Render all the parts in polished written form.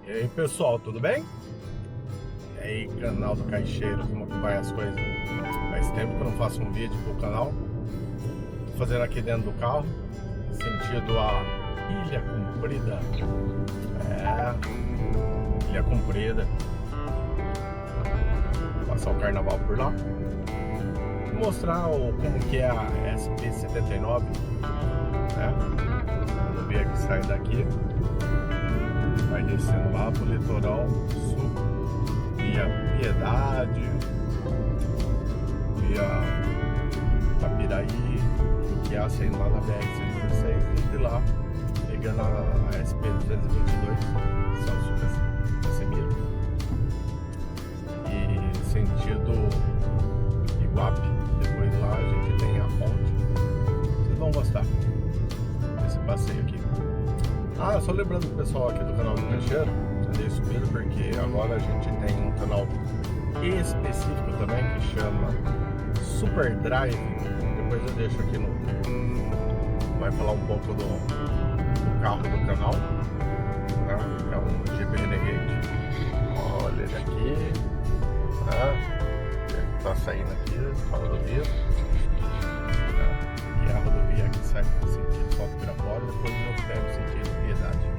E aí pessoal, tudo bem? E aí canal do Caixeiro, como que vai as coisas? Faz tempo que eu não faço um vídeo pro canal. Tô fazendo aqui dentro do carro, sentido a Ilha Comprida. Ilha Comprida. Vou passar o carnaval por lá. Vou mostrar como que é a SP-79, né? A rodovia que sai daqui, vai descendo lá pro litoral sul, via Piedade, via Tapiraí, Juquiá, saindo lá na BR-116 e de lá pegando a SP-222, Celso Casemiro, e sentido Iguape. Depois lá a gente tem a ponte. Vocês vão gostar desse passeio aqui. Só lembrando o pessoal aqui do canal do Caixeiro, andei subindo porque agora a gente tem um canal específico também que chama Super Drive. Depois eu deixo aqui no... vai falar um pouco do carro do canal, né? É um Jeep Renegade. Olha ele aqui, né? Ele tá saindo aqui da rodovia, né? E a rodovia que sai no sentido Salto Pirapora, depois eu pego sentido Piedade.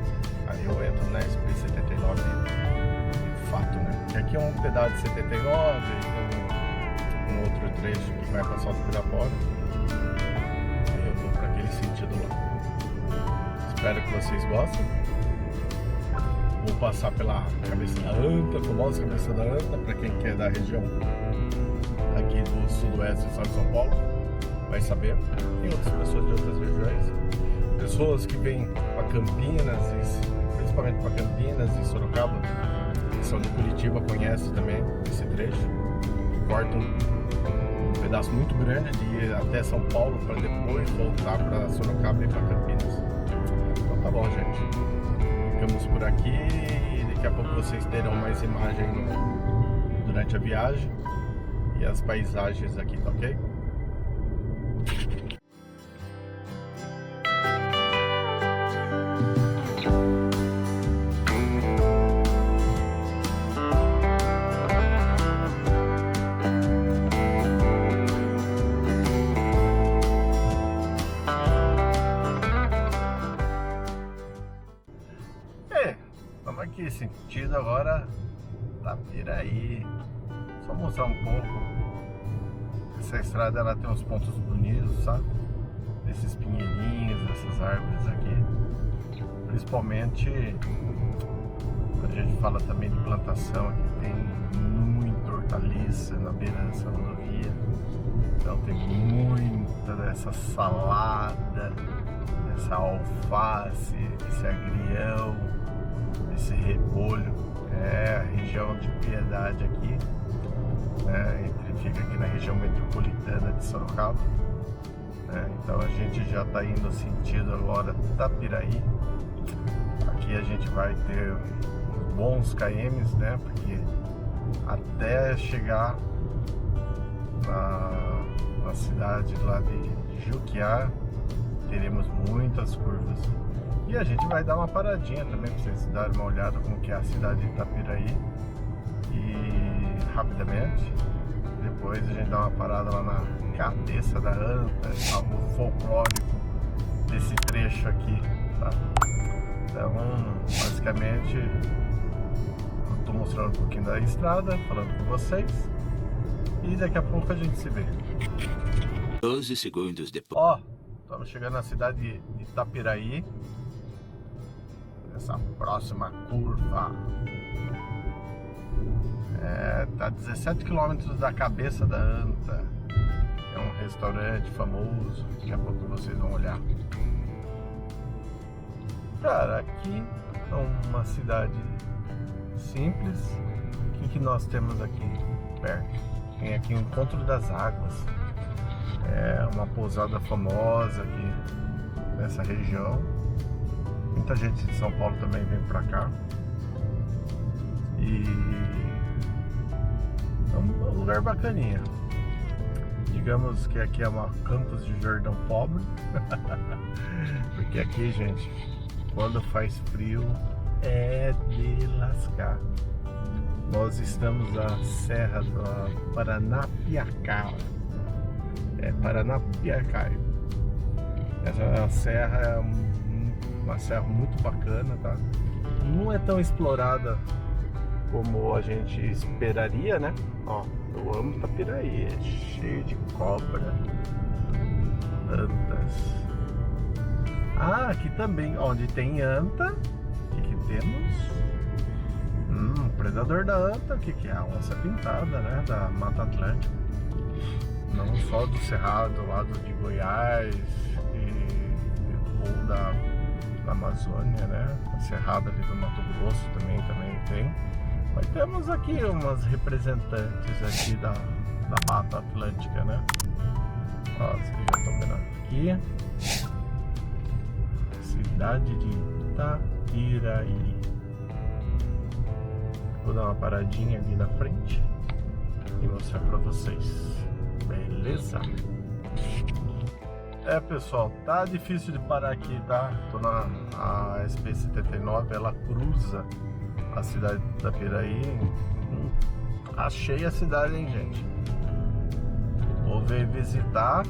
Aí eu entro na SP-79 de fato, né? Porque aqui é um pedaço de 79, um outro trecho que vai para Salto Pirapora. Aí eu vou para aquele sentido lá. Espero que vocês gostem. Vou passar pela Cabeça da Anta, a famosa Cabeça da Anta, para quem quer da região aqui do sudoeste do estado de São Paulo, vai saber. Tem outras pessoas de outras regiões, pessoas que vêm para Campinas, principalmente para Campinas e Sorocaba, que são de Curitiba, conhecem também esse trecho. Corta um pedaço muito grande de ir até São Paulo para depois voltar para Sorocaba e para Campinas. Então tá bom, gente. Ficamos por aqui e daqui a pouco vocês terão mais imagem durante a viagem e as paisagens aqui, tá ok? Estamos aqui, sentido agora Tapiraí. Só mostrar um pouco. Essa estrada ela tem uns pontos bonitos, sabe? Esses pinheirinhos, essas árvores aqui. Principalmente a gente fala também de plantação, aqui tem muita hortaliça na beira dessa rodovia. Então tem muita dessa salada, essa alface, esse agrião, esse repolho. É a região de Piedade aqui, né? Fica aqui na região metropolitana de Sorocaba, né? Então a gente já está indo sentido agora Tapiraí. Aqui a gente vai ter bons KMs, né? Porque até chegar na cidade lá de Juquiá teremos muitas curvas. E a gente vai dar uma paradinha também para vocês darem uma olhada como que é a cidade de Itapiraí. E rapidamente, depois a gente dá uma parada lá na Cabeça da Anta, algo folclórico desse trecho aqui, tá? Então, basicamente, eu tô mostrando um pouquinho da estrada, falando com vocês. E daqui a pouco a gente se vê. 12 segundos depois. Estamos chegando na cidade de Itapiraí. Essa próxima curva tá a 17 km da Cabeça da Anta, que é um restaurante famoso. Daqui a pouco vocês vão olhar. Cara, aqui é uma cidade simples. O que nós temos aqui perto? Tem aqui o Encontro das Águas. É uma pousada famosa aqui nessa região. Muita gente de São Paulo também vem pra cá. E é um lugar bacaninha. Digamos que aqui é uma Campos de Jordão pobre. Porque aqui, gente, quando faz frio, é de lascar. Nós estamos na Serra do Paranapiacá. É Paranapiacá. Essa serra é uma serra muito bacana, tá? Não é tão explorada como a gente esperaria, né? Ó, eu amo Itapiraí, é cheio de cobra, antas. Ah, aqui também, onde tem anta, o que temos? Predador da anta, o que é? A onça pintada, né? Da Mata Atlântica. Não só do Cerrado, lado de Goiás ou da Amazônia, né? A Cerrada ali do Mato Grosso também tem. Mas temos aqui umas representantes aqui da Mata Atlântica, né? Ó, vocês já estão vendo aqui. Cidade de Itapiraí. Vou dar uma paradinha ali na frente e mostrar pra vocês. Beleza? É, pessoal, tá difícil de parar aqui, tá? Tô na SP-79, ela cruza a cidade de Itapiraí. Achei a cidade, hein, gente? Vou vir visitar.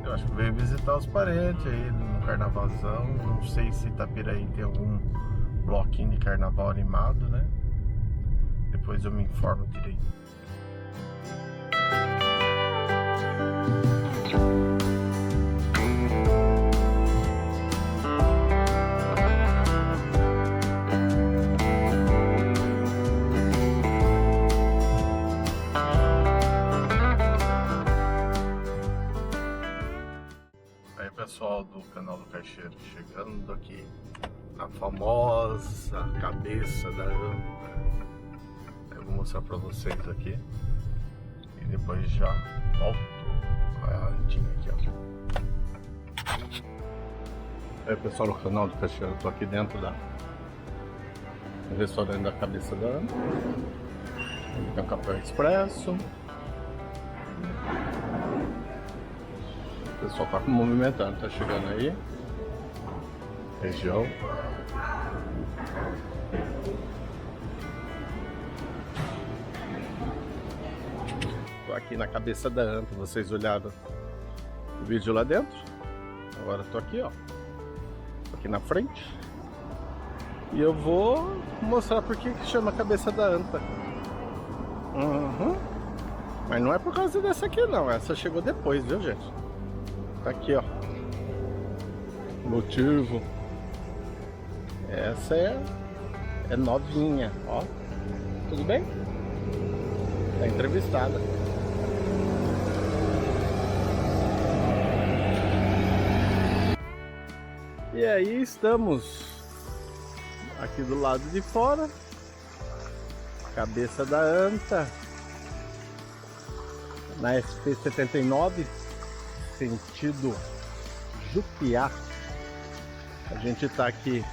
Eu acho que veio visitar os parentes aí no carnavalzão. Não sei se Itapiraí tem algum bloquinho de carnaval animado, né? Depois eu me informo direito. Aí, pessoal do canal do Caixeiro, chegando aqui na famosa cabeça da anta. Eu vou mostrar pra vocês aqui e depois já volto. Olha a antinha aqui, ó. Aí, pessoal do canal do Caixeiro, eu tô aqui dentro do restaurante da cabeça da anta. Tem um café expresso. O pessoal tá movimentando, tá chegando aí. Região. Tô aqui na cabeça da anta, vocês olharam o vídeo lá dentro. Agora tô aqui, ó. Tô aqui na frente. E eu vou mostrar por que chama cabeça da anta. Mas não é por causa dessa aqui não, essa chegou depois, viu, gente? Tá aqui, ó. Motivo. Essa é novinha, ó. Tudo bem? Tá entrevistada. E aí estamos aqui do lado de fora. Cabeça da anta. Na SP-79, sentido Jupiá. A gente tá aqui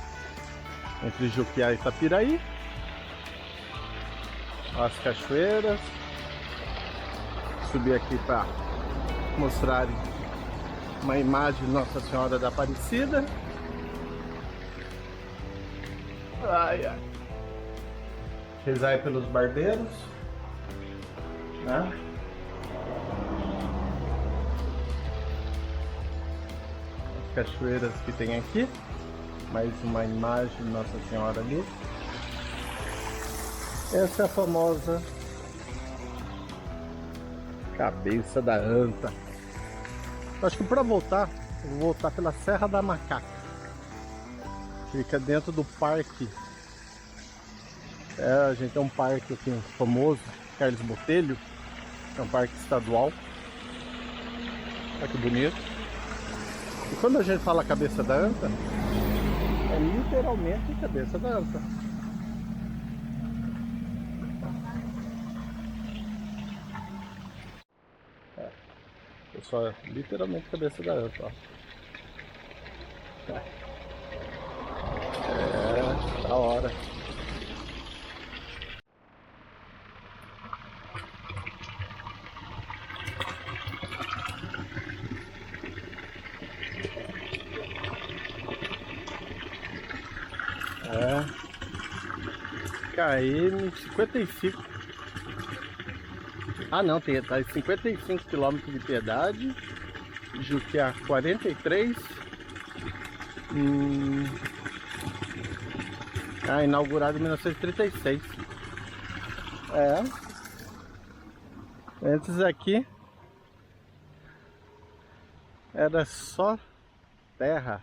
entre Jupiá e Itapiraí. As cachoeiras. Subi aqui para mostrar uma imagem de Nossa Senhora da Aparecida. Ai, ai. Rezar aí pelos barbeiros, né? As cachoeiras que tem aqui. Mais uma imagem de Nossa Senhora ali. Essa é a famosa cabeça da anta. Acho que para voltar, eu vou voltar pela Serra da Macaca. Fica dentro do parque. A gente tem um parque aqui famoso, Carlos Botelho. É um parque estadual. Olha que bonito. E quando a gente fala cabeça da anta, é literalmente cabeça da anta. Pessoal, é literalmente cabeça da anta, ó. Da hora. É. KM 55. Ah não, tá 55 km de Piedade. Juquiá 43. Inaugurado em 1936. É. Antes aqui era só terra.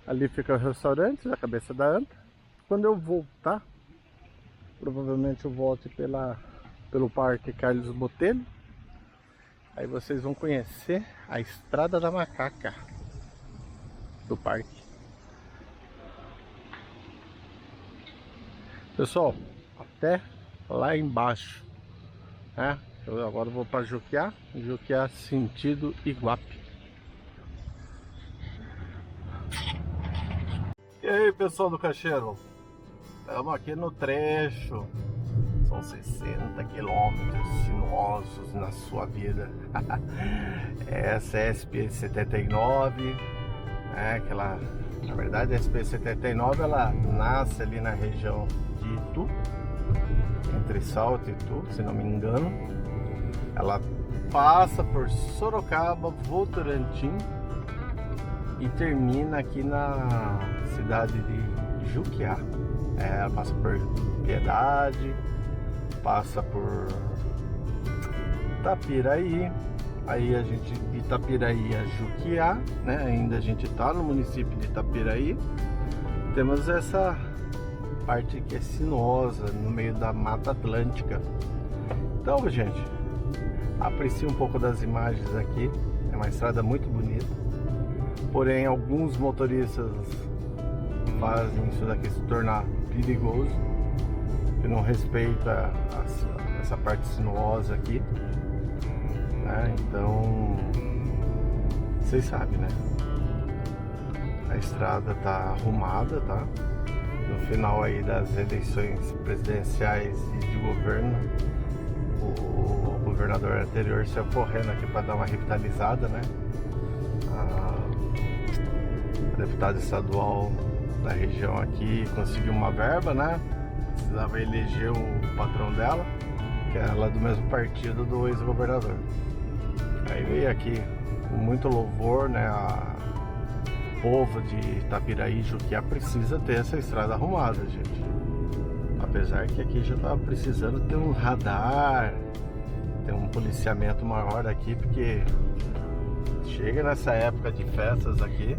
Ali fica o restaurante da Cabeça da Anta. Quando eu voltar, provavelmente eu volte pelo Parque Carlos Botelho. Aí vocês vão conhecer a Estrada da Macaca do parque. Pessoal, até lá embaixo, né? Eu agora vou para Juquiá sentido Iguape. E aí, pessoal do Cacheiro, estamos aqui no trecho. São 60 quilômetros sinuosos na sua vida. Essa é a SP-79, aquela, na verdade a SP-79 ela nasce ali na região de Itu, entre Salto e Itu, se não me engano. Ela passa por Sorocaba, Votorantim e termina aqui na cidade de Juquiá. Ela passa por Piedade, passa por Itapiraí, aí a gente de Itapiraí a Juquiá, né? Ainda a gente está no município de Itapiraí. Temos essa parte que é sinuosa no meio da Mata Atlântica. Então, gente, aprecie um pouco das imagens aqui. É uma estrada muito bonita, porém alguns motoristas fazem isso daqui se tornar perigoso, que não respeita essa parte sinuosa aqui, né? Então vocês sabem, né? A estrada tá arrumada, tá? No final aí das eleições presidenciais e de governo, o governador anterior saiu correndo aqui para dar uma revitalizada, né? A deputada estadual da região aqui conseguiu uma verba, né? Precisava eleger o patrão dela, que era lá do mesmo partido do ex-governador. Aí veio aqui com muito louvor, né? O povo de Itapiraí, Juquiá precisa ter essa estrada arrumada, gente. Apesar que aqui já tava precisando ter um radar, ter um policiamento maior aqui, porque chega nessa época de festas aqui,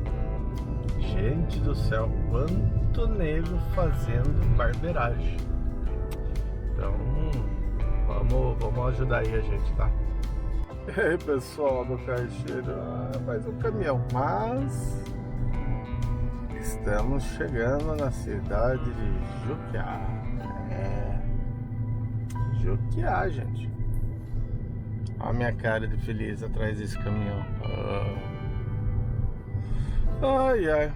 gente do céu, quanto nego fazendo barbeiragem. Então vamos ajudar aí a gente, tá? E aí, pessoal do Cacheiro, mais um caminhão, mas estamos chegando na cidade de Juquiá. Juquiá, gente. Olha a minha cara de feliz atrás desse caminhão. Ai, ai.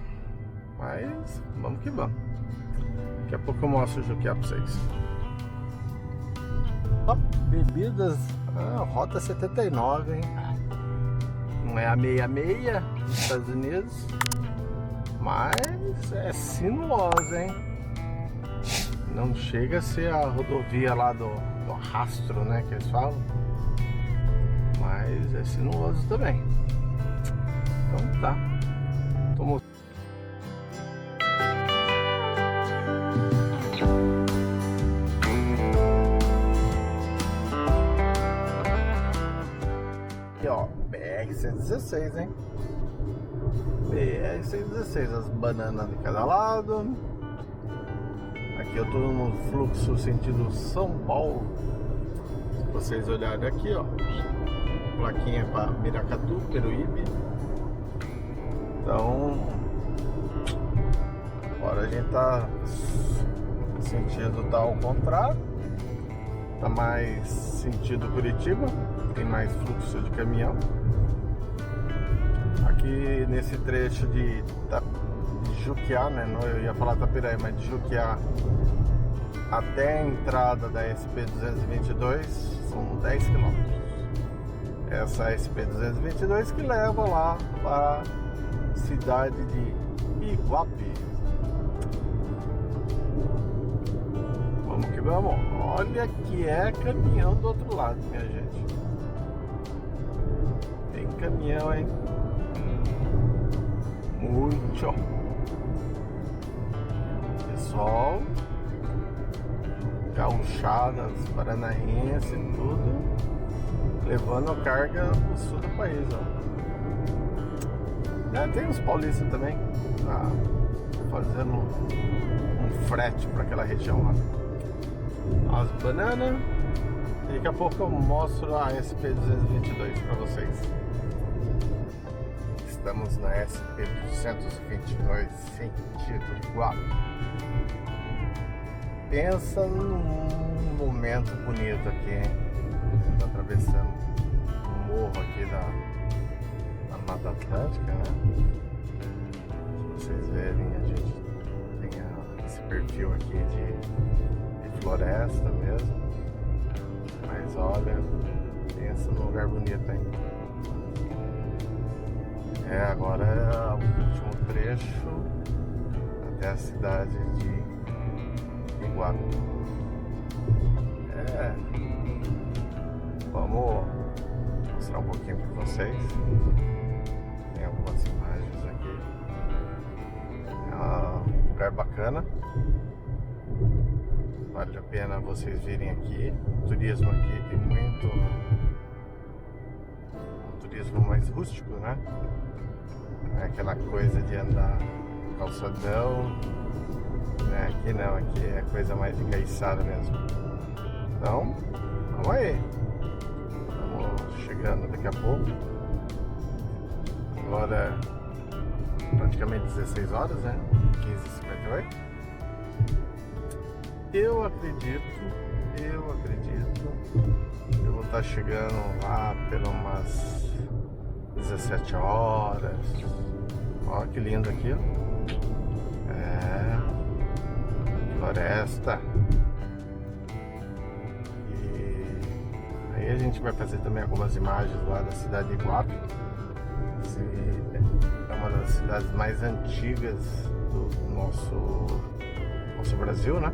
Mas vamos que vamos. Daqui a pouco eu mostro o Juquiá pra vocês. Ó, bebidas. Rota 79, hein? Não é a 66 dos Estados Unidos, mas é sinuosa, hein? Não chega a ser a rodovia lá do rastro, né? Que eles falam. Mas é sinuoso também. Então tá. Tomou. Aqui ó, BR-116, hein? BR-116, as bananas de cada lado. Aqui eu tô no fluxo sentido São Paulo. Se vocês olharem aqui, ó, plaquinha para Miracatu, Peruíbe. Então, agora a gente tá sentido tá ao contrário, tá mais sentido Curitiba, tem mais fluxo de caminhão. Aqui nesse trecho de Juquiá, né? Não, eu ia falar Itapiraí, mas de Juquiá até a entrada da SP-222 são 10 km. Essa SP-222 que leva lá para a cidade de Iguape. chegamos. Olha que é caminhão do outro lado, minha gente. Tem caminhão, hein? Muito. Pessoal, gauchadas, paranaense, tudo levando carga pro sul do país, ó. Tem uns paulistas também, fazendo um frete para aquela região lá. As bananas. E daqui a pouco eu mostro a SP222 para vocês. Estamos na SP222 sentido Iguape. Pensa num momento bonito aqui, hein? Tá atravessando o morro aqui da Mata Atlântica, né? Se vocês verem, a gente tem esse perfil aqui de floresta mesmo. Mas olha, pensa num lugar bonito, hein? Agora é o último trecho até a cidade de Iguape. Vamos mostrar um pouquinho para vocês. Tem algumas imagens aqui. É um lugar bacana. Vale a pena vocês virem aqui. O turismo aqui tem muito. Um turismo mais rústico, né? É aquela coisa de andar calçadão, né? Aqui não, aqui é coisa mais de caiçara mesmo. Então, vamos aí. Estamos chegando daqui a pouco. Agora é praticamente 16 horas, né? 15h58. Eu acredito. Eu vou estar chegando lá pelas umas 17 horas. Olha que lindo aqui, ó. Floresta. E aí a gente vai fazer também algumas imagens lá da cidade de Iguape. É uma das cidades mais antigas do nosso Brasil, né?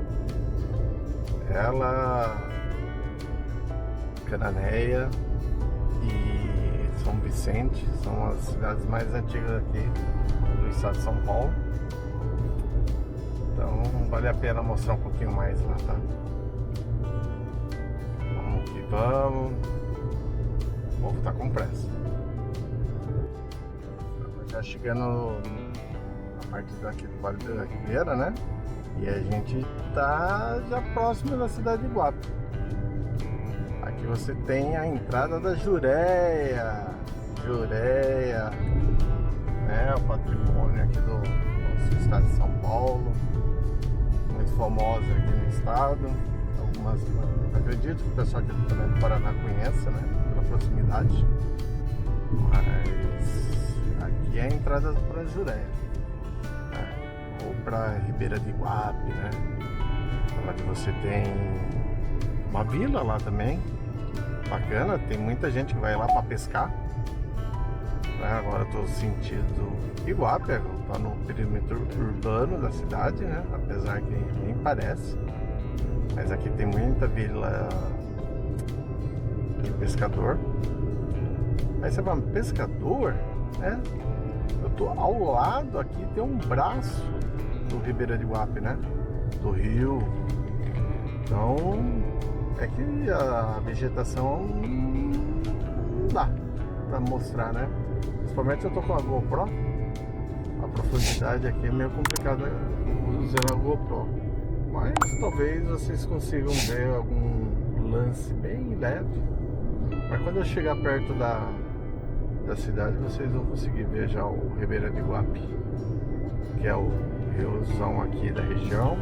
Ela, Cananéia e São Vicente são as cidades mais antigas aqui do estado de São Paulo. Então vale a pena mostrar um pouquinho mais lá, tá? Vamos que vamos. O povo tá com pressa. Já chegando na parte daqui do Vale da Ribeira, né? E a gente tá já próximo da cidade de Iguape. Aqui você tem a entrada da Jureia, né? O patrimônio aqui do nosso estado de São Paulo, muito famosa aqui no estado. Acredito que o pessoal aqui também do Paraná conheça, né? Pela proximidade. Mas aqui é a entrada para Jureia, né? Ou para Ribeira de Iguape, né? Onde você tem uma vila lá também, bacana. Tem muita gente que vai lá para pescar, né? Agora eu tô sentido Iguape, tá no perímetro urbano da cidade, né? Apesar que nem parece, mas aqui tem muita vila de pescador. Aí você fala, pescador, né? Eu tô ao lado aqui, tem um braço do Ribeira de Iguape, né? Do rio. Então é que a vegetação não dá pra mostrar, né? Principalmente se eu tô com a GoPro, a profundidade aqui é meio complicada usando a GoPro. Mas talvez vocês consigam ver algum lance bem leve. Mas quando eu chegar perto da cidade, vocês vão conseguir ver já o Ribeira de Iguape, que é o riozão aqui da região.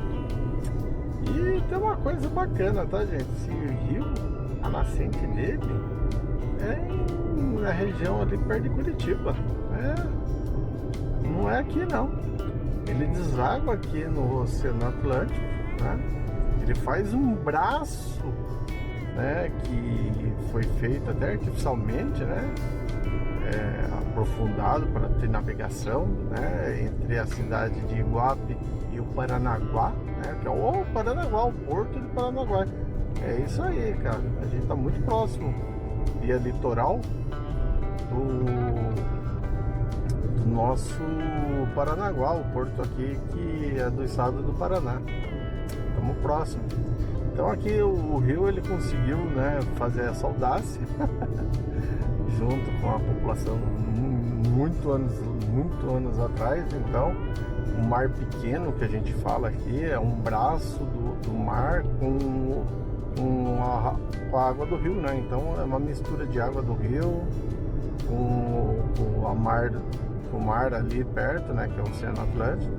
E tem uma coisa bacana, tá, gente? Esse rio, a nascente dele é na região ali perto de Curitiba. Não é aqui não. Ele deságua aqui no Oceano Atlântico, né? Ele faz um braço, né, que foi feito até artificialmente, né? Aprofundado para ter navegação, né, entre a cidade de Iguape e o Paranaguá, né? Que é o Paranaguá, o Porto de Paranaguá. É isso aí, cara. A gente tá muito próximo via litoral do nosso Paranaguá, o porto aqui que é do estado do Paraná. Estamos próximo. Então aqui o rio ele conseguiu, né, fazer essa audácia junto com a população muito anos atrás. Então o mar pequeno que a gente fala aqui é um braço do mar com a água do rio, né? Então é uma mistura de água do rio com o mar ali perto, né? Que é o Oceano Atlântico.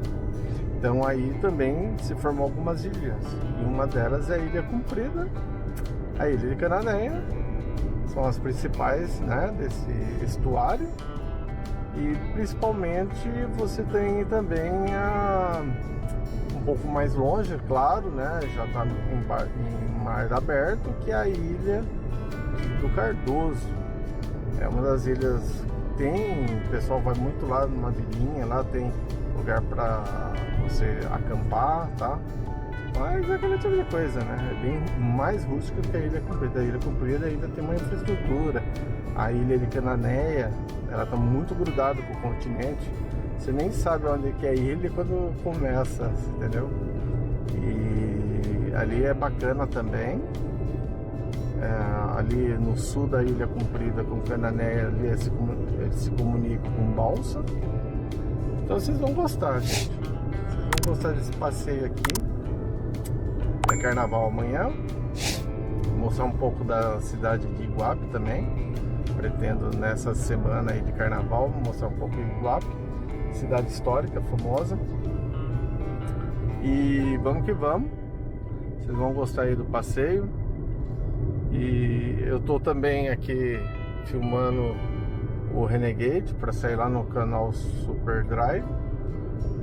Então aí também se formou algumas ilhas, e uma delas é a Ilha Comprida, a Ilha de Cananéia, são as principais, né, desse estuário. E principalmente você tem também um pouco mais longe, claro, né, já está em mar aberto, que é a Ilha do Cardoso. É uma das ilhas que tem, o pessoal vai muito lá numa vilinha, lá tem lugar para você acampar, tá? Mas é aquele tipo de coisa, né? É bem mais rústica que a Ilha Comprida. A Ilha Comprida ainda tem uma infraestrutura. A Ilha de Cananéia, ela tá muito grudada com o continente. Você nem sabe onde que é a ilha quando começa, entendeu? E ali é bacana também. Ali no sul da Ilha Comprida com Cananéia, ali eles se comunicam com balsa. Então vocês vão gostar, gente. Vocês vão gostar desse passeio aqui. É carnaval amanhã. Vou mostrar um pouco da cidade de Iguape também. Pretendo nessa semana aí de carnaval mostrar um pouco de Iguape, cidade histórica famosa. E vamos que vamos. Vocês vão gostar aí do passeio. E eu tô também aqui filmando o Renegade para sair lá no canal Super Drive.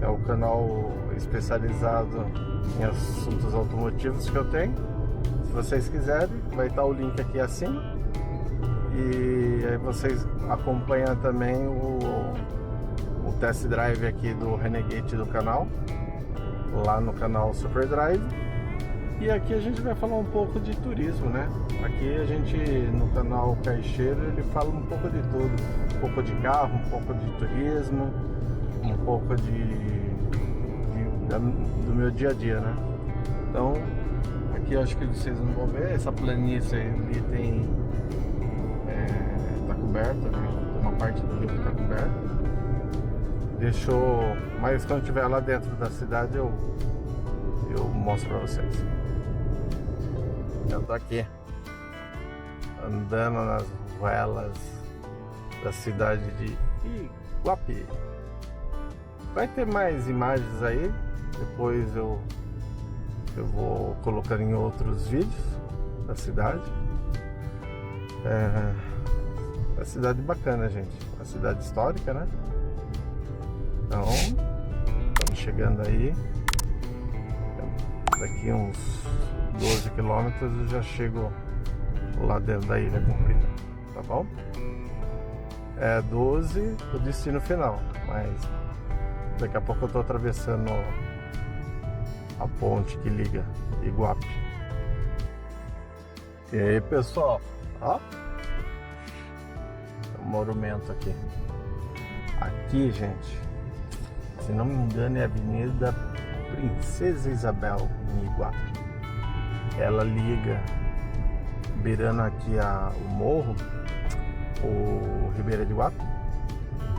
É o canal especializado em assuntos automotivos que eu tenho. Se vocês quiserem, vai estar o link aqui acima. E aí vocês acompanham também o test drive aqui do Renegade do canal, lá no canal Super Drive. E aqui a gente vai falar um pouco de turismo, né? Aqui a gente, no canal Caixeiro, ele fala um pouco de tudo. Um pouco de carro, um pouco de turismo, um pouco do meu dia a dia, né? Então, aqui eu acho que vocês não vão ver, essa planície ali tem... tá coberta, né? Tem uma parte do rio que tá coberta. Deixou... Mas quando estiver lá dentro da cidade, eu mostro pra vocês. Eu tô aqui andando nas ruelas da cidade de Iguape. Vai ter mais imagens aí, depois eu vou colocando em outros vídeos da cidade. É uma cidade bacana, gente, uma cidade histórica, né? Então estamos chegando aí, daqui uns 12 quilômetros eu já chego lá dentro da Ilha Comprida, tá bom? É 12 o destino final, mas daqui a pouco eu tô atravessando a ponte que liga Iguape. E aí, pessoal, ó, tem um monumento aqui. Aqui, gente, se não me engano é a Avenida Princesa Isabel em Iguape. Ela liga, beirando aqui o morro, o Ribeira de Iguape,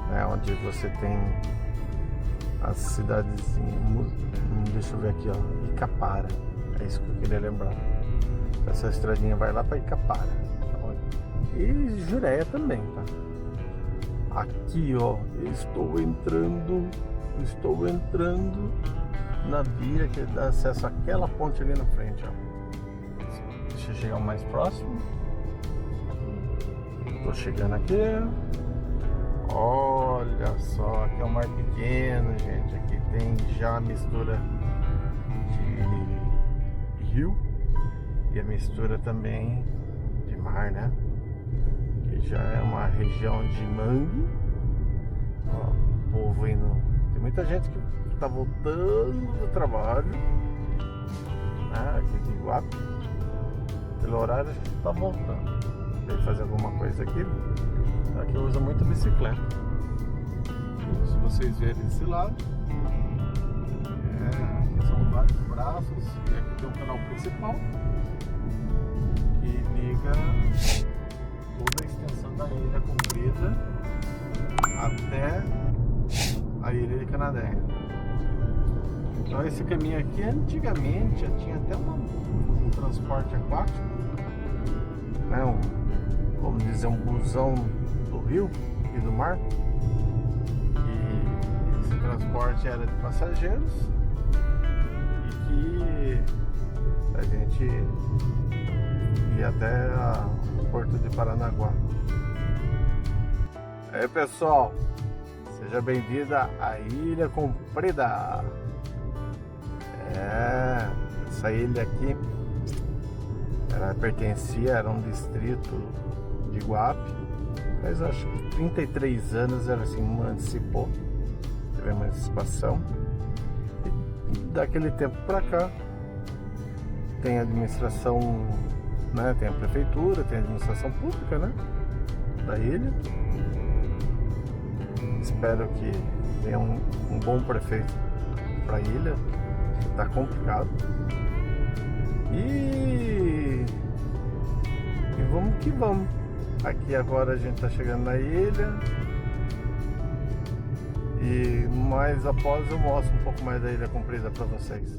né, onde você tem as cidadezinhas, deixa eu ver aqui, ó, Icapara, é isso que eu queria lembrar. Essa estradinha vai lá para Icapara, e Jureia também, tá? Aqui, ó, estou entrando na via que dá acesso àquela ponte ali na frente, ó. Deixa eu chegar mais próximo. Tô chegando aqui. Olha só, aqui é um mar pequeno, gente. Aqui tem já a mistura de rio e a mistura também de mar, né? Que já é uma região de mangue. Ó, o povo indo. Tem muita gente que tá voltando do trabalho, né, aqui em Iguape. Pelo horário a gente tá voltando. Tem que fazer alguma coisa aqui. Aqui eu uso muito bicicleta. Se vocês verem esse lado, aqui são vários braços. E aqui tem um canal principal que liga toda a extensão da ilha comprida até a ilha de Canadé. Então esse caminho aqui antigamente tinha até um transporte aquático, né? Vamos dizer, um busão do rio e do mar. E esse transporte era de passageiros e que a gente ia até o porto de Paranaguá. Aí pessoal, seja bem-vinda à Ilha Comprida. Essa ilha aqui era um distrito de Iguape, mas acho que 33 anos ela se emancipou, teve uma emancipação, e daquele tempo para cá tem a administração, né, tem a prefeitura, tem a administração pública, né, da ilha. Espero que tenha um bom prefeito para a ilha, está complicado. E vamos que vamos. Aqui agora a gente está chegando na ilha. E mais após eu mostro um pouco mais da Ilha Comprida para vocês.